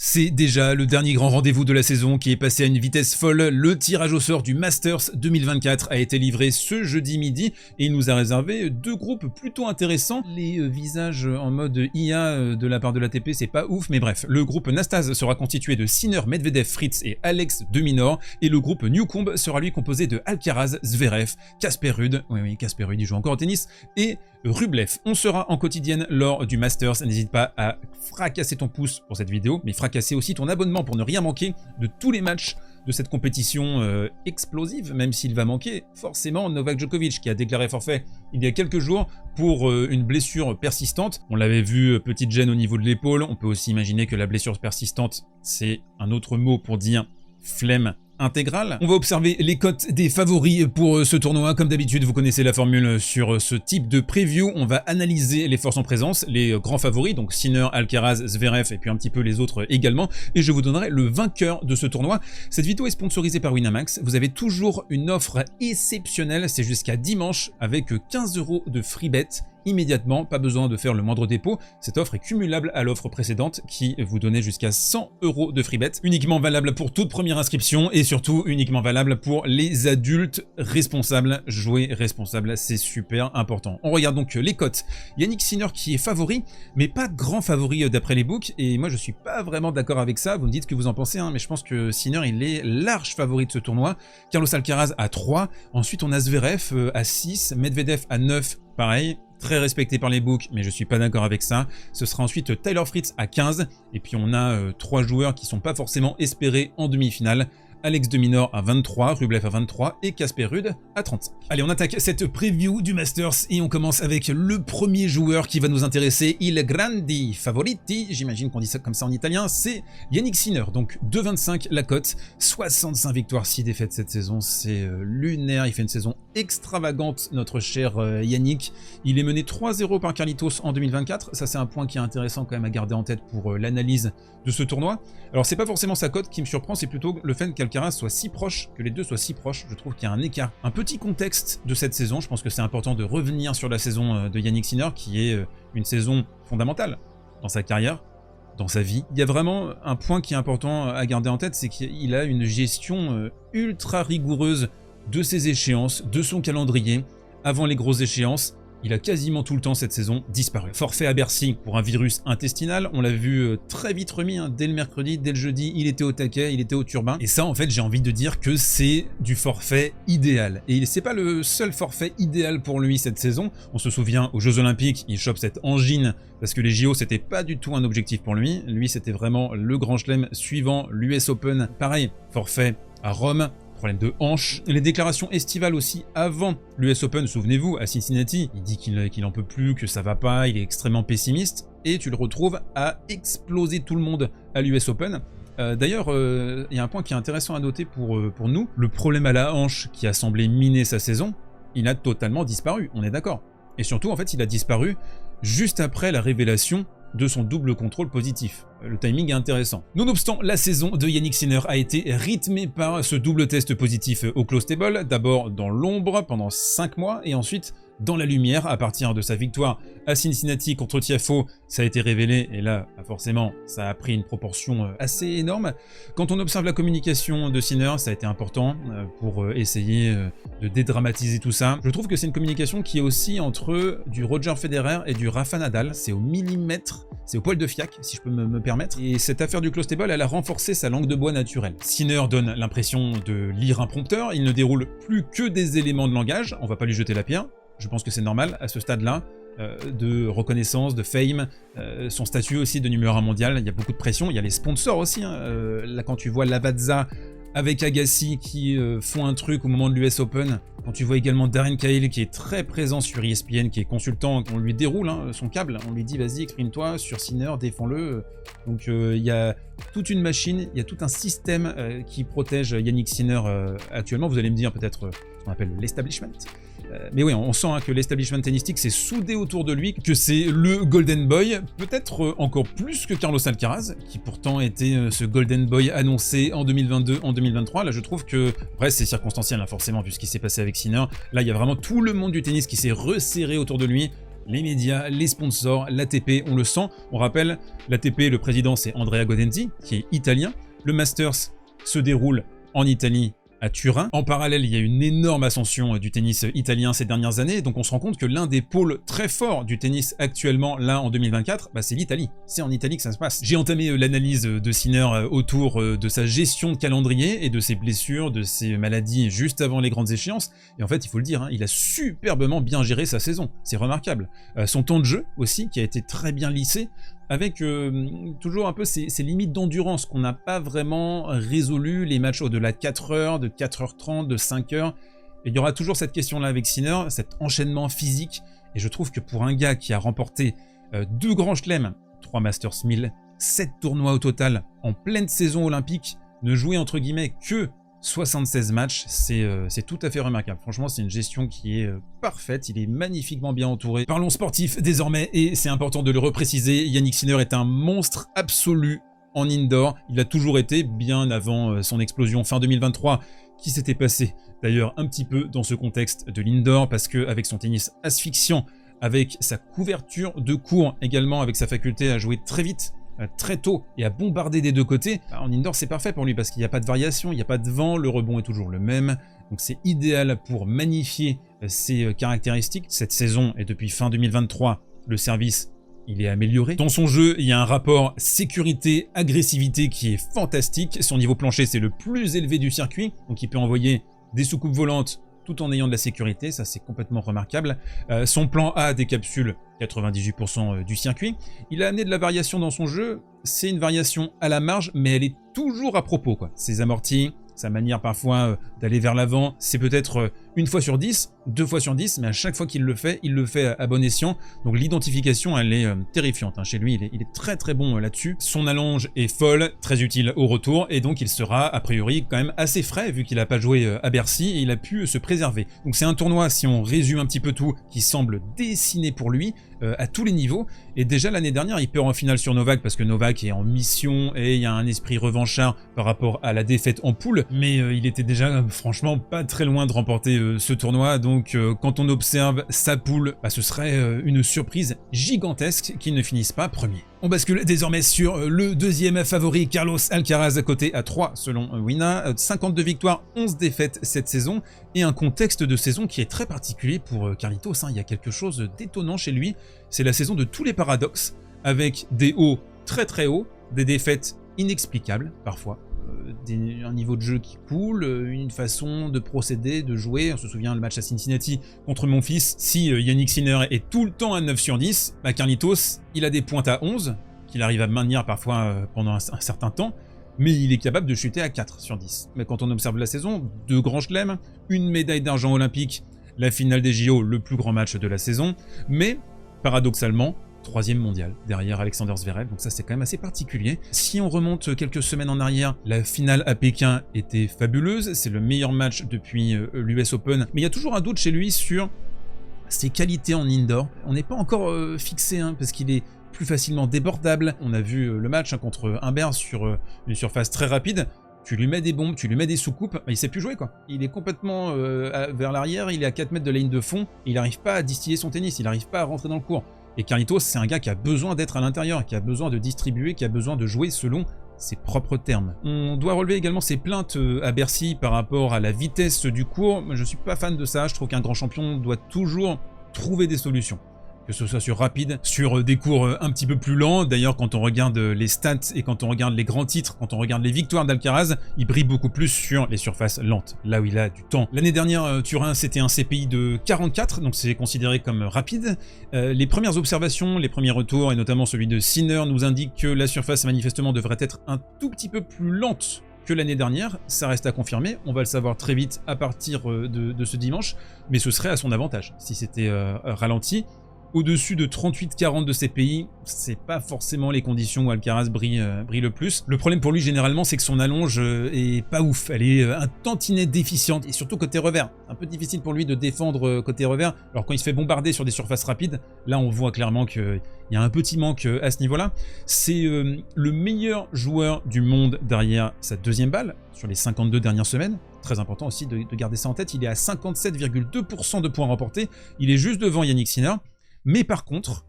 C'est déjà le dernier grand rendez-vous de la saison qui est passé à une vitesse folle. Le tirage au sort du Masters 2024 a été livré ce jeudi midi et il nous a réservé deux groupes plutôt intéressants. Les visages en mode IA de la part de l'ATP, c'est pas ouf, mais bref. Le groupe Nastase sera constitué de Sinner, Medvedev, Fritz et Alex de Minaur, et le groupe Newcomb sera lui composé de Alcaraz, Zverev, Casper Ruud, oui Casper Ruud il joue encore au tennis, et Rublev. On sera en quotidienne lors du Masters. N'hésite pas à fracasser ton pouce pour cette vidéo, mais fracasser aussi ton abonnement pour ne rien manquer de tous les matchs de cette compétition explosive, même s'il va manquer forcément Novak Djokovic qui a déclaré forfait il y a quelques jours pour une blessure persistante. On l'avait vu, petite gêne au niveau de l'épaule. On peut aussi imaginer que la blessure persistante, c'est un autre mot pour dire flemme intégrale. On va observer les cotes des favoris pour ce tournoi. Comme d'habitude, vous connaissez la formule sur ce type de preview. On va analyser les forces en présence, les grands favoris, donc Sinner, Alcaraz, Zverev et puis un petit peu les autres également. Et je vous donnerai le vainqueur de ce tournoi. Cette vidéo est sponsorisée par Winamax. Vous avez toujours une offre exceptionnelle. C'est jusqu'à dimanche avec 15 € de free bet immédiatement, pas besoin de faire le moindre dépôt. Cette offre est cumulable à l'offre précédente qui vous donnait jusqu'à 100 € de free bet, uniquement valable pour toute première inscription et surtout uniquement valable pour les adultes responsables. Jouer responsable, c'est super important. On regarde donc les cotes. Jannik Sinner qui est favori, mais pas grand favori d'après les books, et moi je suis pas vraiment d'accord avec ça. Vous me dites ce que vous en pensez, hein, mais je pense que Sinner il est large favori de ce tournoi. Carlos Alcaraz à 3, ensuite on a Zverev à 6, Medvedev à 9, pareil. Très respecté par les books, mais je suis pas d'accord avec ça. Ce sera ensuite Tyler Fritz à 15, et puis on a trois joueurs qui sont pas forcément espérés en demi-finale. Alex de Minaur à 23, Rublev à 23 et Casper Ruud à 35. Allez, on attaque cette preview du Masters et on commence avec le premier joueur qui va nous intéresser, il grandi favoriti, j'imagine qu'on dit ça comme ça en italien, c'est Jannik Sinner. Donc 2,25 la cote, 65 victoires, 6 défaites cette saison, c'est lunaire, il fait une saison extravagante notre cher Jannik. Il est mené 3-0 par Carlitos en 2024, ça c'est un point qui est intéressant quand même à garder en tête pour l'analyse de ce tournoi. Alors c'est pas forcément sa cote qui me surprend, c'est plutôt le fait qu'Alcaraz soit si proche, que les deux soient si proches. Je trouve qu'il y a un écart. Un petit contexte de cette saison, je pense que c'est important de revenir sur la saison de Jannik Sinner, qui est une saison fondamentale dans sa carrière, dans sa vie. Il y a vraiment un point qui est important à garder en tête, c'est qu'il a une gestion ultra rigoureuse de ses échéances, de son calendrier, avant les grosses échéances. Il a quasiment tout le temps cette saison disparu. Forfait à Bercy pour un virus intestinal, on l'a vu très vite remis, hein, dès le mercredi, dès le jeudi, il était au taquet, il était au turbin. Et ça en fait j'ai envie de dire que c'est du forfait idéal. Et c'est pas le seul forfait idéal pour lui cette saison. On se souvient aux Jeux Olympiques, il chope cette angine parce que les JO c'était pas du tout un objectif pour lui. Lui c'était vraiment le grand chelem suivant l'US Open. Pareil, forfait à Rome. Problème de hanche. Les déclarations estivales aussi avant l'US Open, souvenez-vous, à Cincinnati, il dit qu'il en peut plus, que ça va pas, il est extrêmement pessimiste, et tu le retrouves à exploser tout le monde à l'US Open. D'ailleurs, il y a un point qui est intéressant à noter pour nous, le problème à la hanche qui a semblé miner sa saison, il a totalement disparu, on est d'accord. Et surtout, en fait, il a disparu juste après la révélation de son double contrôle positif. Le timing est intéressant. Nonobstant, la saison de Jannik Sinner a été rythmée par ce double test positif au close table, d'abord dans l'ombre pendant 5 mois et ensuite dans la lumière à partir de sa victoire à Cincinnati contre Tiafoe. Ça a été révélé et là, forcément, ça a pris une proportion assez énorme. Quand on observe la communication de Sinner, ça a été important pour essayer de dédramatiser tout ça. Je trouve que c'est une communication qui est aussi entre du Roger Federer et du Rafa Nadal. C'est au millimètre, c'est au poil de fiac, si je peux me permettre. Et cette affaire du close table, elle a renforcé sa langue de bois naturelle. Sinner donne l'impression de lire un prompteur, il ne déroule plus que des éléments de langage, on va pas lui jeter la pierre. Je pense que c'est normal à ce stade-là, de reconnaissance, de fame, son statut aussi de numéro 1 mondial, il y a beaucoup de pression, il y a les sponsors aussi, hein. Là quand tu vois Lavazza avec Agassi qui font un truc au moment de l'US Open, quand tu vois également Darren Cahill qui est très présent sur ESPN, qui est consultant, on lui déroule hein, son câble, on lui dit vas-y exprime-toi sur Sinner, défends-le. Donc il y a toute une machine, il y a tout un système qui protège Jannik Sinner actuellement. Vous allez me dire peut-être ce qu'on appelle l'establishment. Mais oui, on sent hein, que l'establishment tennistique s'est soudé autour de lui, que c'est le Golden Boy, peut-être encore plus que Carlos Alcaraz, qui pourtant était ce Golden Boy annoncé en 2022, en 2023. Là, je trouve que, après, c'est circonstanciel, hein, forcément, vu ce qui s'est passé avec Sinner. Là, il y a vraiment tout le monde du tennis qui s'est resserré autour de lui. les médias, les sponsors, l'ATP, on le sent. On rappelle, l'ATP, le président c'est Andrea Gaudenzi, qui est italien. Le Masters se déroule en Italie, à Turin. En parallèle, il y a une énorme ascension du tennis italien ces dernières années, donc on se rend compte que l'un des pôles très forts du tennis actuellement, là en 2024, c'est l'Italie. C'est en Italie que ça se passe. J'ai entamé l'analyse de Sinner autour de sa gestion de calendrier et de ses blessures, de ses maladies juste avant les grandes échéances, et en fait, il faut le dire, il a superbement bien géré sa saison, c'est remarquable. Son temps de jeu aussi, qui a été très bien lissé, avec toujours un peu ces limites d'endurance qu'on n'a pas vraiment résolu, les matchs au-delà de 4 heures, de 4h30, de 5h. Et il y aura toujours cette question-là avec Sinner, cet enchaînement physique. Et je trouve que pour un gars qui a remporté 2 grands chelems, 3 Masters 1000, 7 tournois au total, en pleine saison olympique, ne jouer entre guillemets que 76 matchs, c'est tout à fait remarquable. Franchement, c'est une gestion qui est parfaite, il est magnifiquement bien entouré. Parlons sportif désormais, et c'est important de le repréciser, Jannik Sinner est un monstre absolu en indoor. Il a toujours été, bien avant son explosion fin 2023, qui s'était passé d'ailleurs un petit peu dans ce contexte de l'indoor, parce qu'avec son tennis asphyxiant, avec sa couverture de court, également avec sa faculté à jouer très vite, très tôt et à bombarder des deux côtés, en indoor c'est parfait pour lui parce qu'il n'y a pas de variation, il n'y a pas de vent, le rebond est toujours le même, donc c'est idéal pour magnifier ses caractéristiques. Cette saison et depuis fin 2023, le service il est amélioré. Dans son jeu, il y a un rapport sécurité-agressivité qui est fantastique. Son niveau plancher c'est le plus élevé du circuit, donc il peut envoyer des soucoupes volantes tout en ayant de la sécurité, ça c'est complètement remarquable. Son plan A décapsule 98% du circuit. Il a amené de la variation dans son jeu, c'est une variation à la marge, mais elle est toujours à propos, quoi. Ses amortis, sa manière parfois d'aller vers l'avant, c'est peut-être une fois sur 10, 2 fois sur 10, mais à chaque fois qu'il le fait à bon escient. Donc l'identification, elle est terrifiante. Chez lui, il est très très bon là-dessus. Son allonge est folle, très utile au retour, et donc il sera a priori quand même assez frais, vu qu'il n'a pas joué à Bercy, et il a pu se préserver. Donc c'est un tournoi, si on résume un petit peu tout, qui semble dessiné pour lui, à tous les niveaux. Et déjà l'année dernière, il perd en finale sur Novak, parce que Novak est en mission, et il y a un esprit revanchard par rapport à la défaite en poule, mais il était déjà franchement pas très loin de remporter ce tournoi. Donc quand on observe sa poule, ce serait une surprise gigantesque qu'il ne finisse pas premier. On bascule désormais sur le deuxième favori, Carlos Alcaraz, coté à 3 selon Wina, 52 victoires, 11 défaites cette saison, et un contexte de saison qui est très particulier pour Carlitos. Il y a quelque chose d'étonnant chez lui, c'est la saison de tous les paradoxes, avec des hauts très très hauts, des défaites inexplicables parfois, un niveau de jeu qui coule, une façon de procéder, de jouer. On se souvient le match à Cincinnati contre Monfils. Si Jannik Sinner est tout le temps à 9 sur 10, Carlitos, il a des pointes à 11, qu'il arrive à maintenir parfois pendant un certain temps, mais il est capable de chuter à 4 sur 10. Mais quand on observe la saison, 2 grands chelems, une médaille d'argent olympique, la finale des JO, le plus grand match de la saison, mais paradoxalement, 3e mondial, derrière Alexander Zverev, donc ça c'est quand même assez particulier. Si on remonte quelques semaines en arrière, la finale à Pékin était fabuleuse, c'est le meilleur match depuis l'US Open, mais il y a toujours un doute chez lui sur ses qualités en indoor. On n'est pas encore fixé, parce qu'il est plus facilement débordable. On a vu le match contre Humbert sur une surface très rapide. Tu lui mets des bombes, tu lui mets des soucoupes, il sait plus jouer, quoi. Il est complètement vers l'arrière, il est à 4 mètres de la ligne de fond, il n'arrive pas à distiller son tennis, il n'arrive pas à rentrer dans le court. Et Carlitos, c'est un gars qui a besoin d'être à l'intérieur, qui a besoin de distribuer, qui a besoin de jouer selon ses propres termes. On doit relever également ses plaintes à Bercy par rapport à la vitesse du court. Je suis pas fan de ça, je trouve qu'un grand champion doit toujours trouver des solutions. Que ce soit sur rapide, sur des cours un petit peu plus lents. D'ailleurs, quand on regarde les stats et quand on regarde les grands titres, quand on regarde les victoires d'Alcaraz, il brille beaucoup plus sur les surfaces lentes, là où il a du temps. L'année dernière, Turin, c'était un CPI de 44, donc c'est considéré comme rapide. Les premières observations, les premiers retours, et notamment celui de Sinner, nous indiquent que la surface manifestement devrait être un tout petit peu plus lente que l'année dernière. Ça reste à confirmer, on va le savoir très vite à partir de ce dimanche, mais ce serait à son avantage si c'était ralenti. Au-dessus de 38-40 de CPI, c'est pas forcément les conditions où Alcaraz brille le plus. Le problème pour lui généralement, c'est que son allonge est pas ouf, elle est un tantinet déficiente, et surtout côté revers. Un peu difficile pour lui de défendre côté revers, alors quand il se fait bombarder sur des surfaces rapides, là on voit clairement qu'il y a un petit manque à ce niveau-là. C'est le meilleur joueur du monde derrière sa deuxième balle, sur les 52 dernières semaines. Très important aussi de garder ça en tête, il est à 57,2% de points remportés, il est juste devant Jannik Sinner. Mais par contre,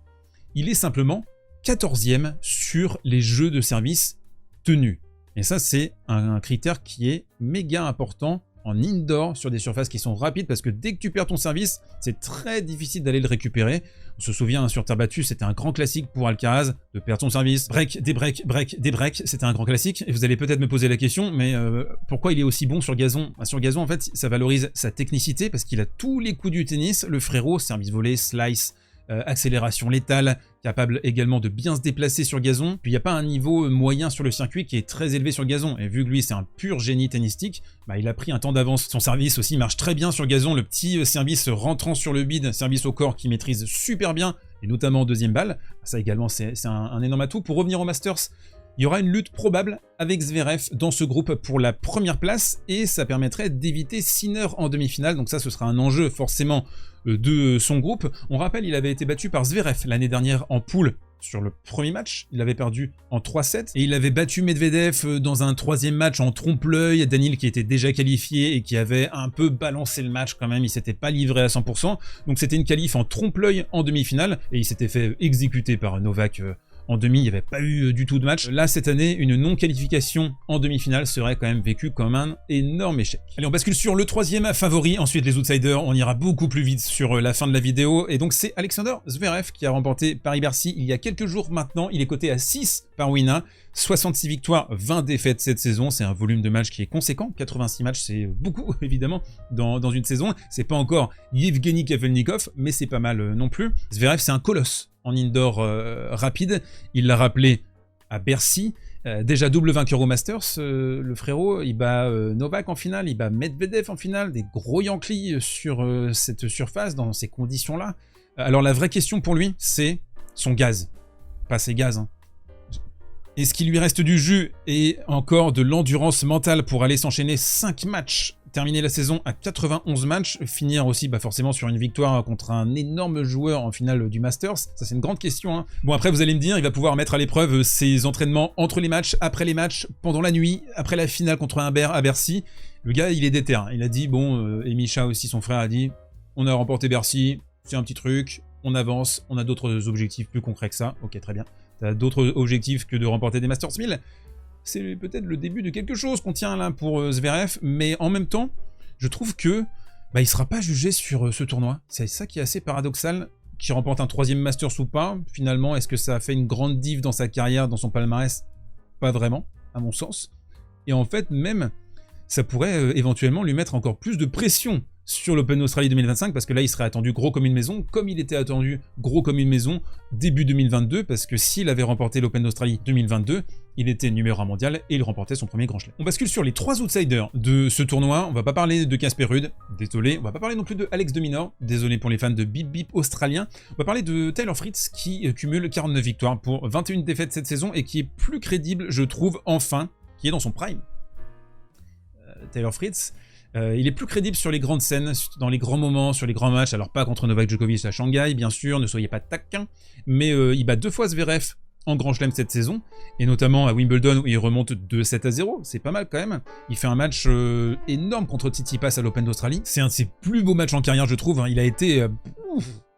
il est simplement 14e sur les jeux de service tenus. Et ça, c'est un critère qui est méga important en indoor sur des surfaces qui sont rapides, parce que dès que tu perds ton service, c'est très difficile d'aller le récupérer. On se souvient, sur terre battue, c'était un grand classique pour Alcaraz de perdre son service. Break, des breaks, break, des breaks, c'était un grand classique. Et vous allez peut-être me poser la question, mais pourquoi il est aussi bon sur gazon? Sur gazon, en fait, ça valorise sa technicité, parce qu'il a tous les coups du tennis. Le frérot, service volé, slice, accélération létale, capable également de bien se déplacer sur gazon. Puis il n'y a pas un niveau moyen sur le circuit qui est très élevé sur gazon. Et vu que lui c'est un pur génie tennistique, bah, il a pris un temps d'avance. Son service aussi marche très bien sur gazon. Le petit service rentrant sur le bide, service au corps qu'il maîtrise super bien, et notamment en deuxième balle. Ça également c'est un énorme atout. Pour revenir au Masters, il y aura une lutte probable avec Zverev dans ce groupe pour la première place, et ça permettrait d'éviter Sinner en demi-finale. Donc ça, ce sera un enjeu forcément de son groupe. On rappelle, il avait été battu par Zverev l'année dernière en poule sur le premier match. Il avait perdu en 3-7 et il avait battu Medvedev dans un troisième match en trompe-l'œil. Daniil qui était déjà qualifié et qui avait un peu balancé le match quand même. Il s'était pas livré à 100%. Donc c'était une qualif en trompe-l'œil en demi-finale et il s'était fait exécuter par Novak en demi. Il n'y avait pas eu du tout de match. Là, cette année, une non-qualification en demi-finale serait quand même vécue comme un énorme échec. Allez, on bascule sur le troisième favori. Ensuite, les outsiders. On ira beaucoup plus vite sur la fin de la vidéo. Et donc, c'est Alexander Zverev qui a remporté Paris-Bercy il y a quelques jours maintenant. Il est coté à 6 par Wina. 66 victoires, 20 défaites cette saison. C'est un volume de match qui est conséquent. 86 matchs, c'est beaucoup, évidemment, dans une saison. C'est pas encore Yevgeny Kafelnikov, mais c'est pas mal non plus. Zverev, c'est un colosse en indoor rapide. Il l'a rappelé à Bercy. Déjà double vainqueur au Masters, le frérot, il bat Novak en finale, il bat Medvedev en finale, des gros Yankees sur cette surface, dans ces conditions-là. Alors la vraie question pour lui, c'est son gaz. Pas ses gaz, hein. Est-ce qu'il lui reste du jus et encore de l'endurance mentale pour aller s'enchaîner 5 matchs, terminer la saison à 91 matchs, finir aussi forcément sur une victoire contre un énorme joueur en finale du Masters? Ça, c'est une grande question, hein. Bon, après, vous allez me dire, il va pouvoir mettre à l'épreuve ses entraînements entre les matchs, après les matchs, pendant la nuit, après la finale contre Humbert à Bercy. Le gars, il est déter. Il a dit, bon, et Misha aussi, son frère, a dit, on a remporté Bercy, c'est un petit truc, on avance, on a d'autres objectifs plus concrets que ça. Ok, très bien. T'as d'autres objectifs que de remporter des Masters 1000. C'est peut-être le début de quelque chose qu'on tient là pour Zverev, mais en même temps, je trouve que il sera pas jugé sur ce tournoi. C'est ça qui est assez paradoxal, qu'il remporte un 3e Masters ou pas. Finalement, est-ce que ça a fait une grande diff dans sa carrière, dans son palmarès? Pas vraiment, à mon sens. Et en fait, même, ça pourrait éventuellement lui mettre encore plus de pression sur l'Open d'Australie 2025, parce que là il serait attendu gros comme une maison, comme il était attendu gros comme une maison début 2022, parce que s'il avait remporté l'Open d'Australie 2022, il était numéro 1 mondial et il remportait son premier grand chelem. On bascule sur les 3 outsiders de ce tournoi. On va pas parler de Casper Ruud, désolé. On va pas parler non plus de Alex de Minaur, désolé pour les fans de Bip Bip australien. On va parler de Taylor Fritz qui cumule 49 victoires pour 21 défaites cette saison et qui est plus crédible, je trouve, enfin, qui est dans son prime. Taylor Fritz, il est plus crédible sur les grandes scènes, dans les grands moments, sur les grands matchs. Alors pas contre Novak Djokovic à Shanghai, bien sûr, ne soyez pas taquins, mais il bat 2 fois Zverev en Grand Chelem cette saison, et notamment à Wimbledon où il remonte de 7-0, c'est pas mal quand même. Il fait un match énorme contre Tsitsipas à l'Open d'Australie. C'est un de ses plus beaux matchs en carrière, je trouve. Il a été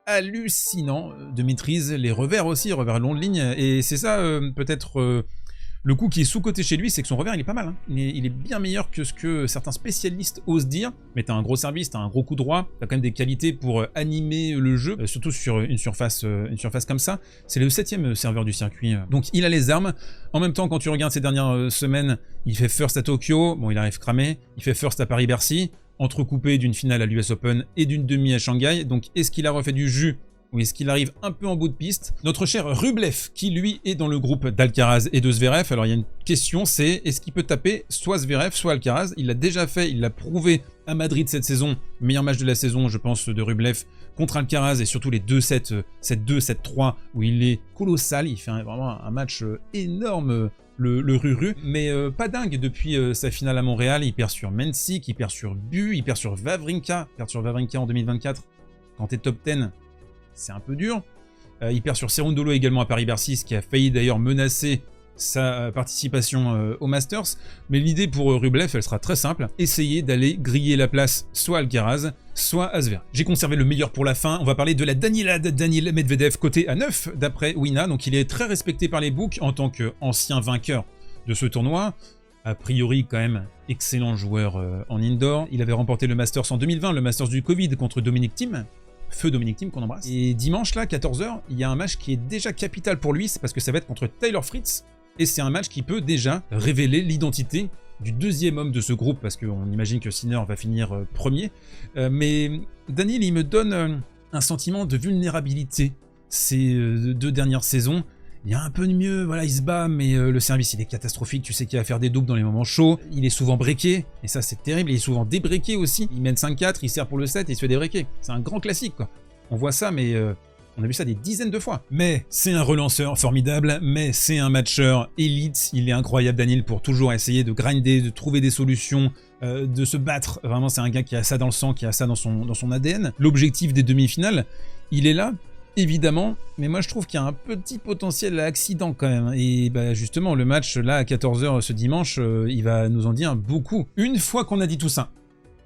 hallucinant de maîtrise, les revers aussi, revers long de ligne, et c'est ça peut-être... Le coup qui est sous-coté chez lui, c'est que son revers, il est pas mal. Hein. Il est bien meilleur que ce que certains spécialistes osent dire. Mais t'as un gros service, t'as un gros coup droit, t'as quand même des qualités pour animer le jeu, surtout sur une surface comme ça. C'est le 7e serveur du circuit. Donc il a les armes. En même temps, quand tu regardes ces dernières semaines, il fait first à Tokyo. Bon, il arrive cramé. Il fait first à Paris-Bercy, entrecoupé d'une finale à l'US Open et d'une demi à Shanghai. Donc est-ce qu'il a refait du jus ? Ou est-ce qu'il arrive un peu en bout de piste? Notre cher Rublev, qui lui est dans le groupe d'Alcaraz et de Zverev. Alors il y a une question, c'est est-ce qu'il peut taper soit Zverev, soit Alcaraz? Il l'a déjà fait, il l'a prouvé à Madrid cette saison. Meilleur match de la saison, je pense, de Rublev contre Alcaraz, et surtout les 2-7, 7-2, 7-3, où il est colossal. Il fait vraiment un match énorme, le Ruru, mais pas dingue depuis sa finale à Montréal. Il perd sur Mensik, il perd sur Bu, il perd sur Wawrinka. Perd sur Wawrinka en 2024. Quand t'es top 10, c'est un peu dur. Il perd sur Cerundolo également à Paris-Bercy, ce qui a failli d'ailleurs menacer sa participation au Masters, mais l'idée pour Rublev, elle sera très simple, essayer d'aller griller la place soit Alcaraz, soit à Zverev. J'ai conservé le meilleur pour la fin, on va parler de la Danilade Daniil Medvedev, coté à 9 d'après Wina, donc il est très respecté par les books en tant qu'ancien vainqueur de ce tournoi. A priori, quand même, excellent joueur en indoor. Il avait remporté le Masters en 2020, le Masters du Covid contre Dominic Thiem. Feu Dominic Thiem qu'on embrasse. Et dimanche, là, 14h, il y a un match qui est déjà capital pour lui, c'est parce que ça va être contre Taylor Fritz. Et c'est un match qui peut déjà révéler l'identité du deuxième homme de ce groupe, parce qu'on imagine que Sinner va finir premier. Mais Daniil, il me donne un sentiment de vulnérabilité ces 2 dernières saisons. Il y a un peu de mieux, voilà, il se bat, mais le service, il est catastrophique. Tu sais qu'il va faire des doubles dans les moments chauds. Il est souvent breaké, et ça, c'est terrible. Il est souvent débreaké aussi. Il mène 5-4, il sert pour le 7, et il se fait débreaker. C'est un grand classique, quoi. On voit ça, mais on a vu ça des dizaines de fois. Mais c'est un relanceur formidable, mais c'est un matcheur élite. Il est incroyable, Daniil, pour toujours essayer de grinder, de trouver des solutions, de se battre. Vraiment, c'est un gars qui a ça dans le sang, qui a ça dans son ADN. L'objectif des demi-finales, il est là. Évidemment, mais moi je trouve qu'il y a un petit potentiel à accident quand même. Et bah justement, le match là à 14h ce dimanche, il va nous en dire beaucoup. Une fois qu'on a dit tout ça,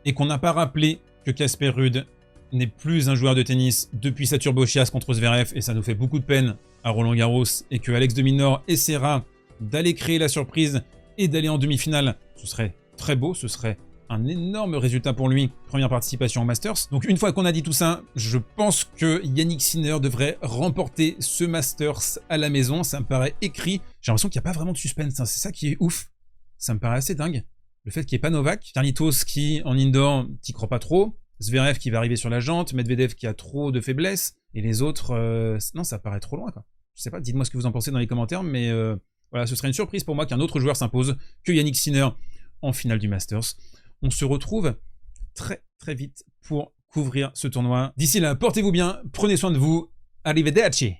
et qu'on n'a pas rappelé que Casper Ruud n'est plus un joueur de tennis depuis sa turbo-chiasse contre Zverev, et ça nous fait beaucoup de peine à Roland Garros, et que Alex de Minaur essaiera d'aller créer la surprise et d'aller en demi-finale, ce serait très beau, ce serait un énorme résultat pour lui, première participation au Masters. Donc une fois qu'on a dit tout ça, je pense que Jannik Sinner devrait remporter ce Masters à la maison, ça me paraît écrit. J'ai l'impression qu'il n'y a pas vraiment de suspense, hein. C'est ça qui est ouf, ça me paraît assez dingue. Le fait qu'il n'y ait pas Novak, Carlitos qui en indoor, t'y crois pas trop, Zverev qui va arriver sur la jante, Medvedev qui a trop de faiblesses, et les autres, non, ça paraît trop loin, quoi. Je sais pas, dites-moi ce que vous en pensez dans les commentaires, mais voilà, ce serait une surprise pour moi qu'un autre joueur s'impose que Jannik Sinner en finale du Masters. On se retrouve très très vite pour couvrir ce tournoi. D'ici là, portez-vous bien, prenez soin de vous, arrivederci.